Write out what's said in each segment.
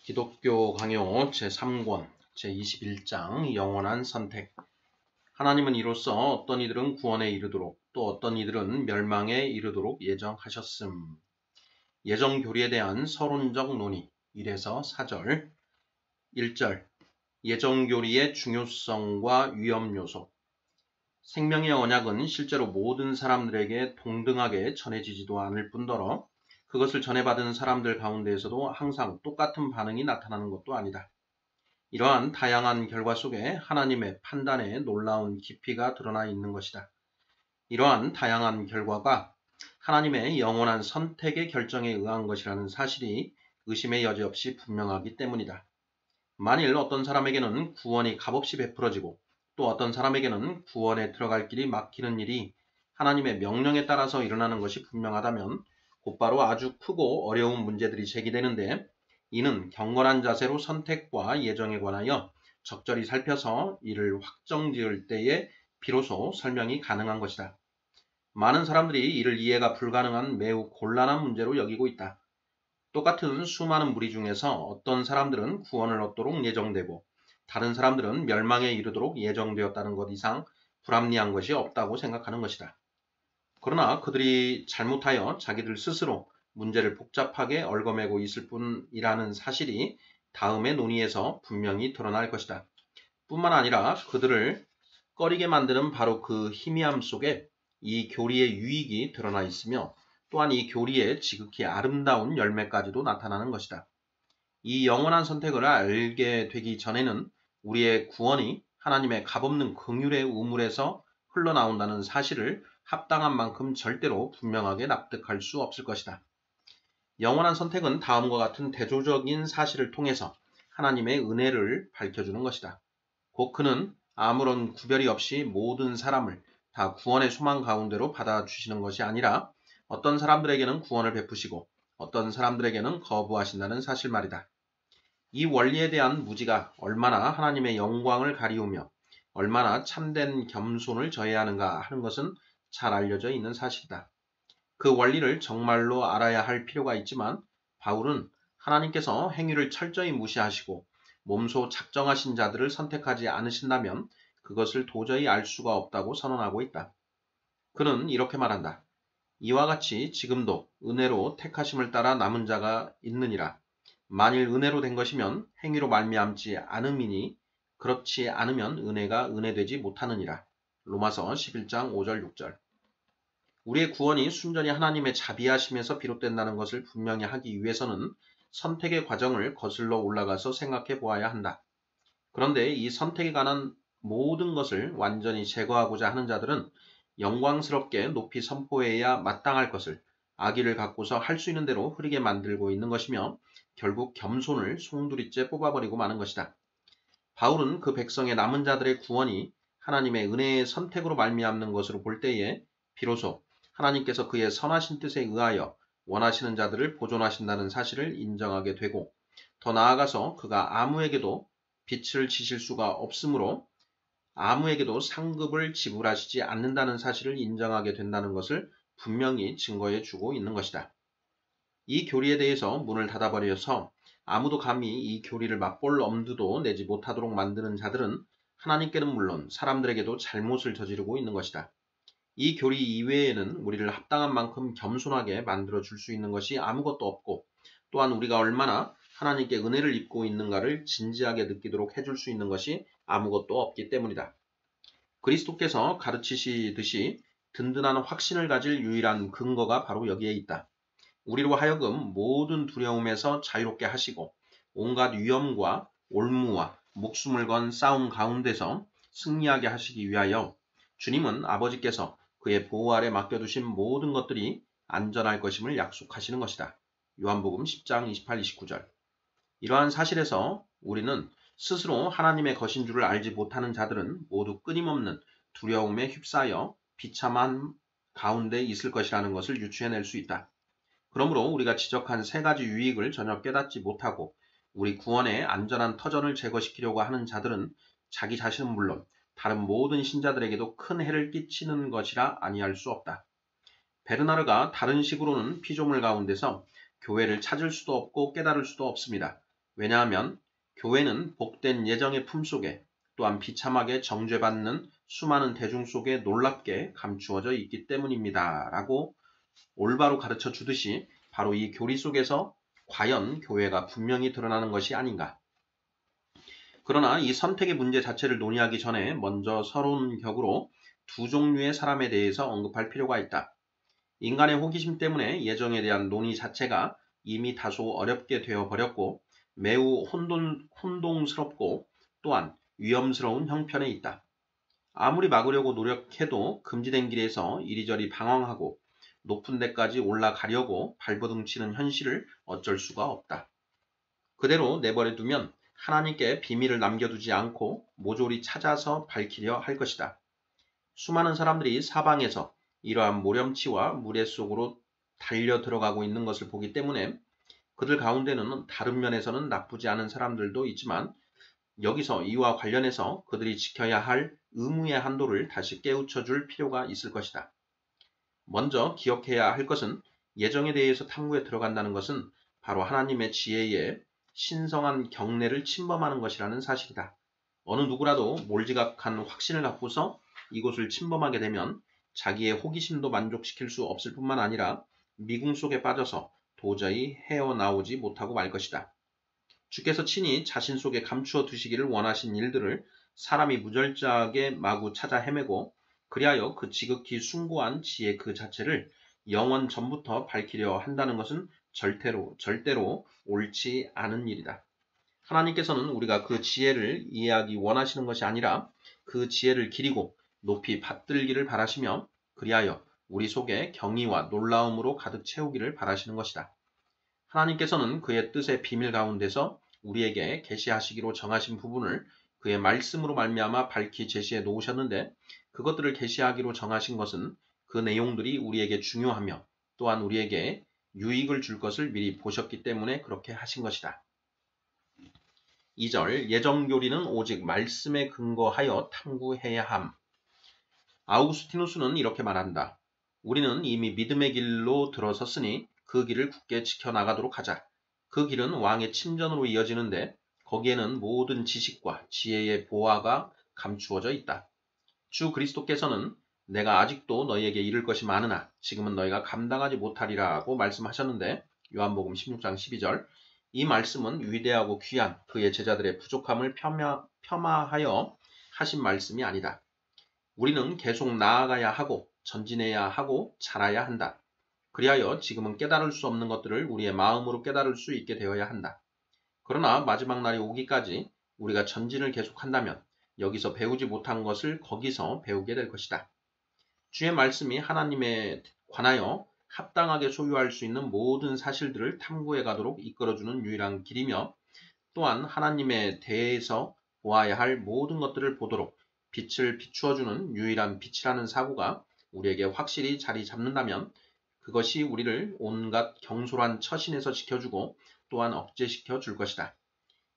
기독교 강요 제3권 제21장 영원한 선택. 하나님은 이로써 어떤 이들은 구원에 이르도록 또 어떤 이들은 멸망에 이르도록 예정하셨음. 예정교리에 대한 서론적 논의 1에서 4절. 1절 예정교리의 중요성과 위험요소. 생명의 언약은 실제로 모든 사람들에게 동등하게 전해지지도 않을 뿐더러 그것을 전해받은 사람들 가운데에서도 항상 똑같은 반응이 나타나는 것도 아니다. 이러한 다양한 결과 속에 하나님의 판단에 놀라운 깊이가 드러나 있는 것이다. 이러한 다양한 결과가 하나님의 영원한 선택의 결정에 의한 것이라는 사실이 의심의 여지 없이 분명하기 때문이다. 만일 어떤 사람에게는 구원이 값없이 베풀어지고 또 어떤 사람에게는 구원에 들어갈 길이 막히는 일이 하나님의 명령에 따라서 일어나는 것이 분명하다면 곧바로 아주 크고 어려운 문제들이 제기되는데 이는 경건한 자세로 선택과 예정에 관하여 적절히 살펴서 이를 확정지을 때에 비로소 설명이 가능한 것이다. 많은 사람들이 이를 이해가 불가능한 매우 곤란한 문제로 여기고 있다. 똑같은 수많은 무리 중에서 어떤 사람들은 구원을 얻도록 예정되고 다른 사람들은 멸망에 이르도록 예정되었다는 것 이상 불합리한 것이 없다고 생각하는 것이다. 그러나 그들이 잘못하여 자기들 스스로 문제를 복잡하게 얽어매고 있을 뿐이라는 사실이 다음의 논의에서 분명히 드러날 것이다. 뿐만 아니라 그들을 꺼리게 만드는 바로 그 희미함 속에 이 교리의 유익이 드러나 있으며 또한 이 교리의 지극히 아름다운 열매까지도 나타나는 것이다. 이 영원한 선택을 알게 되기 전에는 우리의 구원이 하나님의 값없는 긍휼의 우물에서 흘러나온다는 사실을 합당한 만큼 절대로 분명하게 납득할 수 없을 것이다. 영원한 선택은 다음과 같은 대조적인 사실을 통해서 하나님의 은혜를 밝혀주는 것이다. 곧 그는 아무런 구별이 없이 모든 사람을 다 구원의 소망 가운데로 받아주시는 것이 아니라 어떤 사람들에게는 구원을 베푸시고 어떤 사람들에게는 거부하신다는 사실 말이다. 이 원리에 대한 무지가 얼마나 하나님의 영광을 가리우며 얼마나 참된 겸손을 저해하는가 하는 것은 잘 알려져 있는 사실이다. 그 원리를 정말로 알아야 할 필요가 있지만 바울은 하나님께서 행위를 철저히 무시하시고 몸소 작정하신 자들을 선택하지 않으신다면 그것을 도저히 알 수가 없다고 선언하고 있다. 그는 이렇게 말한다. 이와 같이 지금도 은혜로 택하심을 따라 남은 자가 있느니라. 만일 은혜로 된 것이면 행위로 말미암지 않음이니 그렇지 않으면 은혜가 은혜되지 못하느니라. 로마서 11장 5절 6절. 우리의 구원이 순전히 하나님의 자비하심에서 비롯된다는 것을 분명히 하기 위해서는 선택의 과정을 거슬러 올라가서 생각해 보아야 한다. 그런데 이 선택에 관한 모든 것을 완전히 제거하고자 하는 자들은 영광스럽게 높이 선포해야 마땅할 것을 악의를 갖고서 할 수 있는 대로 흐리게 만들고 있는 것이며 결국 겸손을 송두리째 뽑아버리고 마는 것이다. 바울은 그 백성의 남은 자들의 구원이 하나님의 은혜의 선택으로 말미암는 것으로 볼 때에 비로소 하나님께서 그의 선하신 뜻에 의하여 원하시는 자들을 보존하신다는 사실을 인정하게 되고 더 나아가서 그가 아무에게도 빛을 지실 수가 없으므로 아무에게도 상급을 지불하시지 않는다는 사실을 인정하게 된다는 것을 분명히 증거해 주고 있는 것이다. 이 교리에 대해서 문을 닫아버려서 아무도 감히 이 교리를 맛볼 엄두도 내지 못하도록 만드는 자들은 하나님께는 물론 사람들에게도 잘못을 저지르고 있는 것이다. 이 교리 이외에는 우리를 합당한 만큼 겸손하게 만들어 줄 수 있는 것이 아무것도 없고 또한 우리가 얼마나 하나님께 은혜를 입고 있는가를 진지하게 느끼도록 해줄 수 있는 것이 아무것도 없기 때문이다. 그리스도께서 가르치시듯이 든든한 확신을 가질 유일한 근거가 바로 여기에 있다. 우리로 하여금 모든 두려움에서 자유롭게 하시고 온갖 위험과 올무와 목숨을 건 싸움 가운데서 승리하게 하시기 위하여 주님은 아버지께서 그의 보호 아래 맡겨두신 모든 것들이 안전할 것임을 약속하시는 것이다. 요한복음 10장 28, 29절. 이러한 사실에서 우리는 스스로 하나님의 것인 줄을 알지 못하는 자들은 모두 끊임없는 두려움에 휩싸여 비참한 가운데 있을 것이라는 것을 유추해낼 수 있다. 그러므로 우리가 지적한 세 가지 유익을 전혀 깨닫지 못하고 우리 구원의 안전한 터전을 제거시키려고 하는 자들은 자기 자신은 물론 다른 모든 신자들에게도 큰 해를 끼치는 것이라 아니할 수 없다. 베르나르가 다른 식으로는 피조물 가운데서 교회를 찾을 수도 없고 깨달을 수도 없습니다. 왜냐하면 교회는 복된 예정의 품속에 또한 비참하게 정죄받는 수많은 대중 속에 놀랍게 감추어져 있기 때문입니다. 라고 올바로 가르쳐 주듯이 바로 이 교리 속에서 과연 교회가 분명히 드러나는 것이 아닌가. 그러나 이 선택의 문제 자체를 논의하기 전에 먼저 서론격으로 두 종류의 사람에 대해서 언급할 필요가 있다. 인간의 호기심 때문에 예정에 대한 논의 자체가 이미 다소 어렵게 되어버렸고 매우 혼동스럽고 또한 위험스러운 형편에 있다. 아무리 막으려고 노력해도 금지된 길에서 이리저리 방황하고 높은 데까지 올라가려고 발버둥치는 현실을 어쩔 수가 없다. 그대로 내버려 두면 하나님께 비밀을 남겨두지 않고 모조리 찾아서 밝히려 할 것이다. 수많은 사람들이 사방에서 이러한 모렴치와 무례 속으로 달려 들어가고 있는 것을 보기 때문에 그들 가운데는 다른 면에서는 나쁘지 않은 사람들도 있지만 여기서 이와 관련해서 그들이 지켜야 할 의무의 한도를 다시 깨우쳐 줄 필요가 있을 것이다. 먼저 기억해야 할 것은 예정에 대해서 탐구에 들어간다는 것은 바로 하나님의 지혜에 신성한 경례를 침범하는 것이라는 사실이다. 어느 누구라도 몰지각한 확신을 갖고서 이곳을 침범하게 되면 자기의 호기심도 만족시킬 수 없을 뿐만 아니라 미궁 속에 빠져서 도저히 헤어나오지 못하고 말 것이다. 주께서 친히 자신 속에 감추어 두시기를 원하신 일들을 사람이 무절제하게 마구 찾아 헤매고 그리하여 그 지극히 숭고한 지혜 그 자체를 영원 전부터 밝히려 한다는 것은 절대로 옳지 않은 일이다. 하나님께서는 우리가 그 지혜를 이해하기 원하시는 것이 아니라 그 지혜를 기리고 높이 받들기를 바라시며 그리하여 우리 속에 경의와 놀라움으로 가득 채우기를 바라시는 것이다. 하나님께서는 그의 뜻의 비밀 가운데서 우리에게 계시하시기로 정하신 부분을 그의 말씀으로 말미암아 밝히 제시해 놓으셨는데 그것들을 계시하기로 정하신 것은 그 내용들이 우리에게 중요하며 또한 우리에게 유익을 줄 것을 미리 보셨기 때문에 그렇게 하신 것이다. 2절 예정교리는 오직 말씀에 근거하여 탐구해야 함. 아우구스티누스는 이렇게 말한다. 우리는 이미 믿음의 길로 들어섰으니 그 길을 굳게 지켜나가도록 하자. 그 길은 왕의 침전으로 이어지는데 거기에는 모든 지식과 지혜의 보화가 감추어져 있다. 주 그리스도께서는 내가 아직도 너희에게 이를 것이 많으나 지금은 너희가 감당하지 못하리라고 말씀하셨는데 요한복음 16장 12절 이 말씀은 위대하고 귀한 그의 제자들의 부족함을 폄하하여 하신 말씀이 아니다. 우리는 계속 나아가야 하고 전진해야 하고 자라야 한다. 그리하여 지금은 깨달을 수 없는 것들을 우리의 마음으로 깨달을 수 있게 되어야 한다. 그러나 마지막 날이 오기까지 우리가 전진을 계속한다면 여기서 배우지 못한 것을 거기서 배우게 될 것이다. 주의 말씀이 하나님에 관하여 합당하게 소유할 수 있는 모든 사실들을 탐구해 가도록 이끌어주는 유일한 길이며 또한 하나님에 대해서 보아야 할 모든 것들을 보도록 빛을 비추어주는 유일한 빛이라는 사고가 우리에게 확실히 자리 잡는다면 그것이 우리를 온갖 경솔한 처신에서 지켜주고 또한 억제시켜 줄 것이다.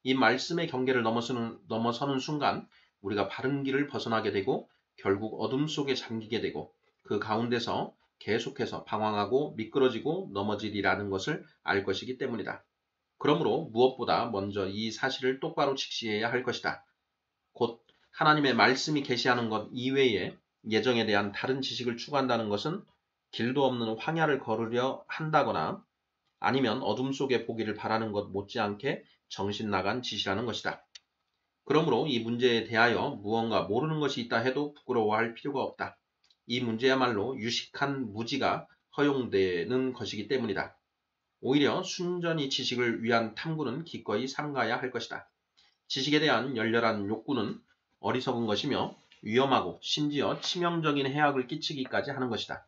이 말씀의 경계를 넘어서는 순간 우리가 바른 길을 벗어나게 되고 결국 어둠 속에 잠기게 되고 그 가운데서 계속해서 방황하고 미끄러지고 넘어지리라는 것을 알 것이기 때문이다. 그러므로 무엇보다 먼저 이 사실을 똑바로 직시해야 할 것이다. 곧 하나님의 말씀이 계시하는 것 이외에 예정에 대한 다른 지식을 추구한다는 것은 길도 없는 황야를 걸으려 한다거나 아니면 어둠 속에 보기를 바라는 것 못지않게 정신 나간 짓이라는 것이다. 그러므로 이 문제에 대하여 무언가 모르는 것이 있다 해도 부끄러워할 필요가 없다. 이 문제야말로 유식한 무지가 허용되는 것이기 때문이다. 오히려 순전히 지식을 위한 탐구는 기꺼이 삼가야 할 것이다. 지식에 대한 열렬한 욕구는 어리석은 것이며 위험하고 심지어 치명적인 해악을 끼치기까지 하는 것이다.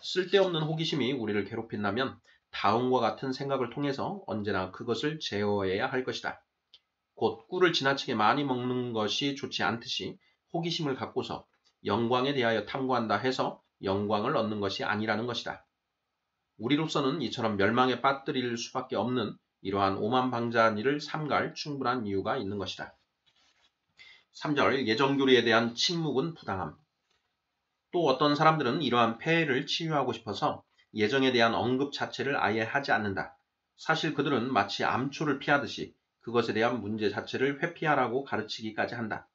쓸데없는 호기심이 우리를 괴롭힌다면 다음과 같은 생각을 통해서 언제나 그것을 제어해야 할 것이다. 곧 꿀을 지나치게 많이 먹는 것이 좋지 않듯이 호기심을 갖고서 영광에 대하여 탐구한다 해서 영광을 얻는 것이 아니라는 것이다. 우리로서는 이처럼 멸망에 빠뜨릴 수밖에 없는 이러한 오만방자한 일을 삼갈 충분한 이유가 있는 것이다. 3절 예정교리에 대한 침묵은 부당함. 또 어떤 사람들은 이러한 폐해를 치유하고 싶어서 예정에 대한 언급 자체를 아예 하지 않는다. 사실 그들은 마치 암초를 피하듯이 그것에 대한 문제 자체를 회피하라고 가르치기까지 한다.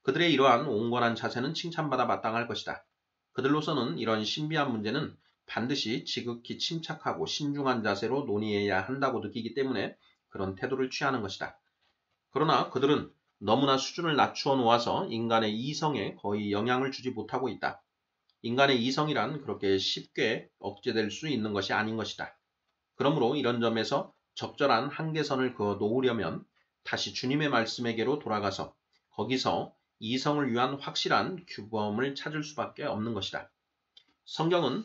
그들의 이러한 온건한 자세는 칭찬받아 마땅할 것이다. 그들로서는 이런 신비한 문제는 반드시 지극히 침착하고 신중한 자세로 논의해야 한다고 느끼기 때문에 그런 태도를 취하는 것이다. 그러나 그들은 너무나 수준을 낮추어 놓아서 인간의 이성에 거의 영향을 주지 못하고 있다. 인간의 이성이란 그렇게 쉽게 억제될 수 있는 것이 아닌 것이다. 그러므로 이런 점에서 적절한 한계선을 그어 놓으려면 다시 주님의 말씀에게로 돌아가서 거기서 이성을 위한 확실한 규범을 찾을 수밖에 없는 것이다. 성경은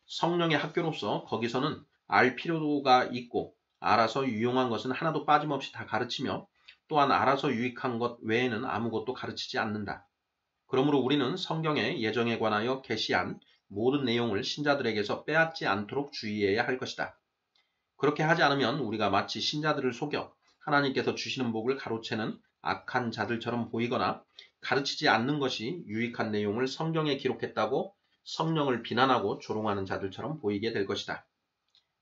성령의 학교로서 거기서는 알 필요가 있고 알아서 유용한 것은 하나도 빠짐없이 다 가르치며 또한 알아서 유익한 것 외에는 아무것도 가르치지 않는다. 그러므로 우리는 성경의 예정에 관하여 계시한 모든 내용을 신자들에게서 빼앗지 않도록 주의해야 할 것이다. 그렇게 하지 않으면 우리가 마치 신자들을 속여 하나님께서 주시는 복을 가로채는 악한 자들처럼 보이거나 가르치지 않는 것이 유익한 내용을 성경에 기록했다고 성령을 비난하고 조롱하는 자들처럼 보이게 될 것이다.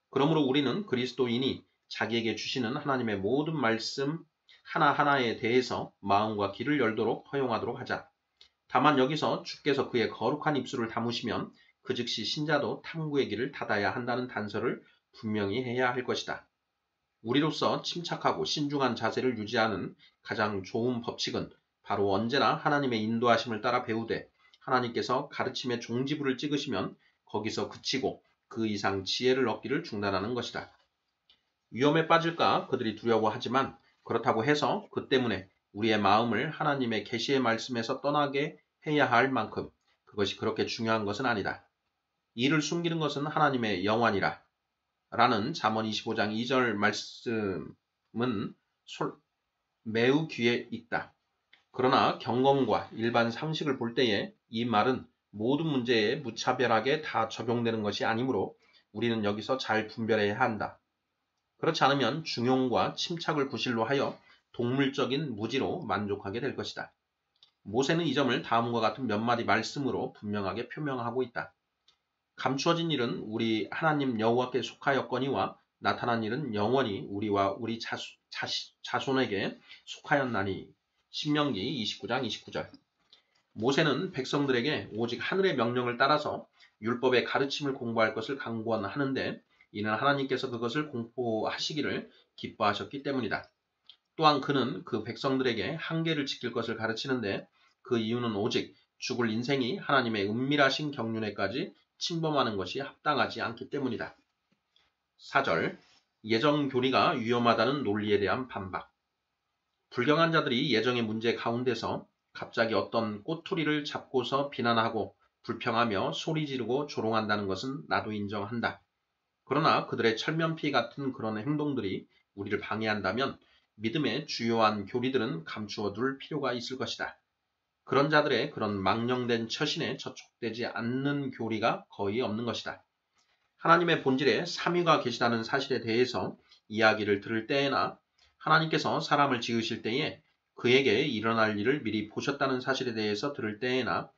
그러므로 우리는 그리스도인이 자기에게 주시는 하나님의 모든 말씀 하나하나에 대해서 마음과 귀를 열도록 허용하도록 하자. 다만 여기서 주께서 그의 거룩한 입술을 다무시면 그 즉시 신자도 탐구의 길을 닫아야 한다는 단서를 분명히 해야 할 것이다. 우리로서 침착하고 신중한 자세를 유지하는 가장 좋은 법칙은 바로 언제나 하나님의 인도하심을 따라 배우되 하나님께서 가르침의 종지부를 찍으시면 거기서 그치고 그 이상 지혜를 얻기를 중단하는 것이다. 위험에 빠질까 그들이 두려워하지만 그렇다고 해서 그 때문에 우리의 마음을 하나님의 계시의 말씀에서 떠나게 해야 할 만큼 그것이 그렇게 중요한 것은 아니다. 이를 숨기는 것은 하나님의 영원이라. 라는 잠언 25장 2절 말씀은 매우 귀에 있다. 그러나 경건과 일반 상식을 볼 때에 이 말은 모든 문제에 무차별하게 다 적용되는 것이 아니므로 우리는 여기서 잘 분별해야 한다. 그렇지 않으면 중용과 침착을 구실로 하여 동물적인 무지로 만족하게 될 것이다. 모세는 이 점을 다음과 같은 몇 마디 말씀으로 분명하게 표명하고 있다. 감추어진 일은 우리 하나님 여호와께 속하였거니와 나타난 일은 영원히 우리와 우리 자손에게 속하였나니. 신명기 29장 29절. 모세는 백성들에게 오직 하늘의 명령을 따라서 율법의 가르침을 공부할 것을 강권하는데 이는 하나님께서 그것을 공포하시기를 기뻐하셨기 때문이다. 또한 그는 그 백성들에게 한계를 지킬 것을 가르치는데 그 이유는 오직 죽을 인생이 하나님의 은밀하신 경륜에까지 침범하는 것이 합당하지 않기 때문이다. 4절. 예정 교리가 위험하다는 논리에 대한 반박. 불경한 자들이 예정의 문제 가운데서 갑자기 어떤 꼬투리를 잡고서 비난하고 불평하며 소리 지르고 조롱한다는 것은 나도 인정한다. 그러나 그들의 철면피 같은 그런 행동들이 우리를 방해한다면 믿음의 주요한 교리들은 감추어 둘 필요가 있을 것이다. 그런 자들의 그런 망령된 처신에 저촉되지 않는 교리가 거의 없는 것이다. 하나님의 본질에 삼위가 계시다는 사실에 대해서 이야기를 들을 때에나 하나님께서 사람을 지으실 때에 그에게 일어날 일을 미리 보셨다는 사실에 대해서 들을 때에나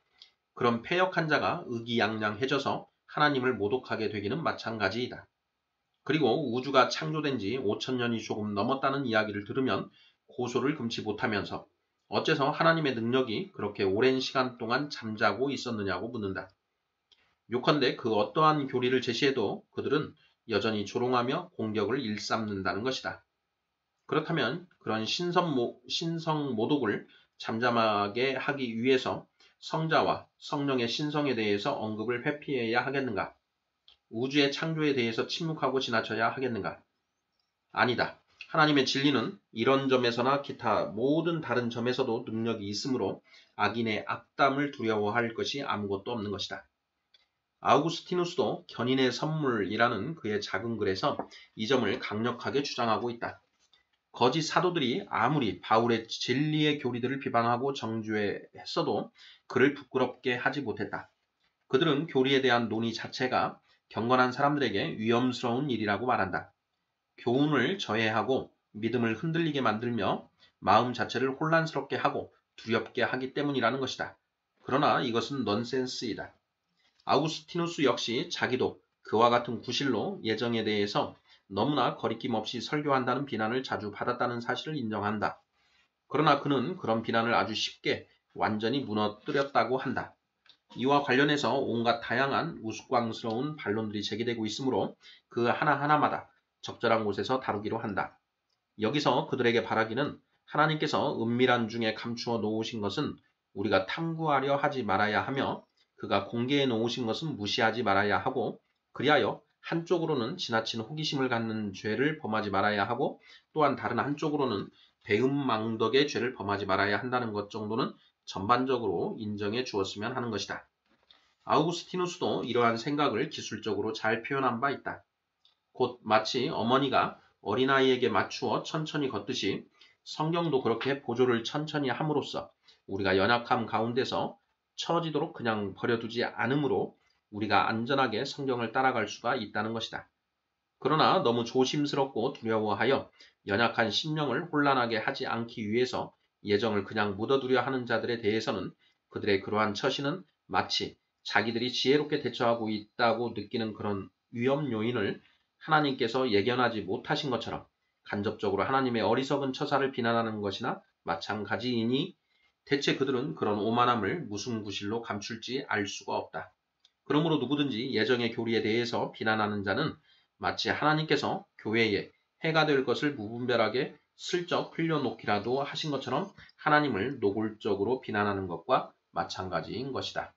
그런 패역한 자가 의기양양해져서 하나님을 모독하게 되기는 마찬가지이다. 그리고 우주가 창조된 지 5,000년이 조금 넘었다는 이야기를 들으면 고소를 금치 못하면서 어째서 하나님의 능력이 그렇게 오랜 시간 동안 잠자고 있었느냐고 묻는다. 요컨대 그 어떠한 교리를 제시해도 그들은 여전히 조롱하며 공격을 일삼는다는 것이다. 그렇다면 그런 신성 모독을 잠잠하게 하기 위해서 성자와 성령의 신성에 대해서 언급을 회피해야 하겠는가? 우주의 창조에 대해서 침묵하고 지나쳐야 하겠는가? 아니다. 하나님의 진리는 이런 점에서나 기타 모든 다른 점에서도 능력이 있으므로 악인의 악담을 두려워할 것이 아무것도 없는 것이다. 아우구스티누스도 견인의 선물이라는 그의 작은 글에서 이 점을 강력하게 주장하고 있다. 거짓 사도들이 아무리 바울의 진리의 교리들을 비방하고 정죄했어도 그를 부끄럽게 하지 못했다. 그들은 교리에 대한 논의 자체가 경건한 사람들에게 위험스러운 일이라고 말한다. 교훈을 저해하고 믿음을 흔들리게 만들며 마음 자체를 혼란스럽게 하고 두렵게 하기 때문이라는 것이다. 그러나 이것은 넌센스이다. 아우구스티누스 역시 자기도 그와 같은 구실로 예정에 대해서 너무나 거리낌 없이 설교한다는 비난을 자주 받았다는 사실을 인정한다. 그러나 그는 그런 비난을 아주 쉽게 완전히 무너뜨렸다고 한다. 이와 관련해서 온갖 다양한 우스꽝스러운 반론들이 제기되고 있으므로 그 하나하나마다 적절한 곳에서 다루기로 한다. 여기서 그들에게 바라기는 하나님께서 은밀한 중에 감추어 놓으신 것은 우리가 탐구하려 하지 말아야 하며 그가 공개해 놓으신 것은 무시하지 말아야 하고 그리하여 한쪽으로는 지나친 호기심을 갖는 죄를 범하지 말아야 하고 또한 다른 한쪽으로는 배은망덕의 죄를 범하지 말아야 한다는 것 정도는 전반적으로 인정해 주었으면 하는 것이다. 아우구스티누스도 이러한 생각을 기술적으로 잘 표현한 바 있다. 곧 마치 어머니가 어린아이에게 맞추어 천천히 걷듯이 성경도 그렇게 보조를 천천히 함으로써 우리가 연약함 가운데서 처지도록 그냥 버려두지 않으므로 우리가 안전하게 성경을 따라갈 수가 있다는 것이다. 그러나 너무 조심스럽고 두려워하여 연약한 심령을 혼란하게 하지 않기 위해서 예정을 그냥 묻어두려 하는 자들에 대해서는 그들의 그러한 처신은 마치 자기들이 지혜롭게 대처하고 있다고 느끼는 그런 위험 요인을 하나님께서 예견하지 못하신 것처럼 간접적으로 하나님의 어리석은 처사를 비난하는 것이나 마찬가지이니 대체 그들은 그런 오만함을 무슨 구실로 감출지 알 수가 없다. 그러므로 누구든지 예정의 교리에 대해서 비난하는 자는 마치 하나님께서 교회에 해가 될 것을 무분별하게 슬쩍 흘려놓기라도 하신 것처럼 하나님을 노골적으로 비난하는 것과 마찬가지인 것이다.